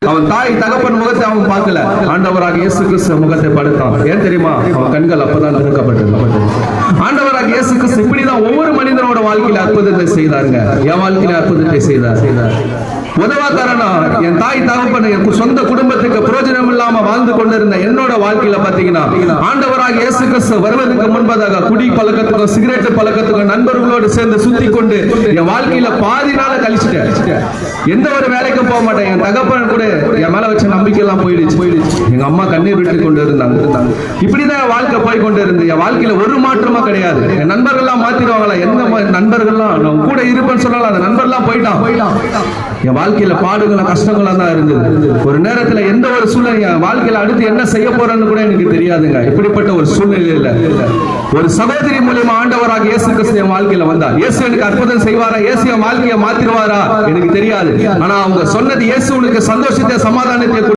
அவன் தாய் தகப்பன் முகத்தை அவன் பார்க்கல, ஆண்டவராக இயேசு கிறிஸ்து முகத்தை படுத்தான். ஏன் தெரியுமா? அவன் கண்கள் அப்பதான் திறக்கப்பட்டது. ஆண்டவராக இயேசு கிறிஸ்து இப்படிதான் ஒவ்வொரு மனிதனோட வாழ்க்கையில அற்புதத்தை செய்தாருங்க. என் வாழ்க்கையில அற்புதத்தை செய்தார். உதவா காரணம் என் தாய் தகப்பன் என் சொந்த குடும்பத்துக்கு பிரயோஜனம் இல்லாம வாழ்ந்து கொண்டிருந்த என்னோட வாழ்க்கையில பாத்தீங்கன்னா, ஆண்டவராக இயேசு கிறிஸ்து வருவதற்கு முன்பதாக குடி பழக்கத்துக்கும் சிகரெட் பழக்கத்துக்கும் நண்பர்களோடு சேர்ந்து சுத்தி கொண்டு என் வாழ்க்கையில பாதி நாள கழிச்சுட்டேன். எந்த ஒரு வேலைக்கும் போக மாட்டேன். என் தகப்பன் கூட என் மேல வச்ச நம்பிக்கை எல்லாம் போயிடுச்சு. எங்க அம்மா கண்ணீர் விட்டு கொண்டு இருந்தாங்க. இப்படிதான் என் வாழ்க்கை போய் கொண்டு இருந்து என் வாழ்க்கையில ஒரு மாற்றமா கிடையாது. என் நண்பர்கள் எல்லாம் மாத்திடுவாங்களா? எந்த நண்பர்கள்லாம் நான் கூட இருப்பேன்னு சொன்னாலும் அந்த நண்பர்லாம் போயிட்டான். என் வாழ்க்கையில பாடுகளும் கஷ்டங்களும் தான் இருந்தது. ஒரு நேரத்துல எந்த ஒரு சூழ்நிலை என் வாழ்க்கையில அடுத்து என்ன செய்ய போறேன்னு கூட எனக்கு தெரியாதுங்க. இப்படிப்பட்ட ஒரு சூழ்நிலையில ஒரு சகோதரி மூலியமா ஆண்டவராக இயேசு கிறிஸ்து என் வாழ்க்கையில வந்தார். இயேசு எனக்கு அற்புதம் செய்வாரா? இயேசு என் வாழ்க்கையை மாத்திருவாரா? எனக்கு தெரியாது. ஆனா அவங்க சொன்னது, இயேசு உனக்கு சந்தோஷத்தை சமாதானத்தை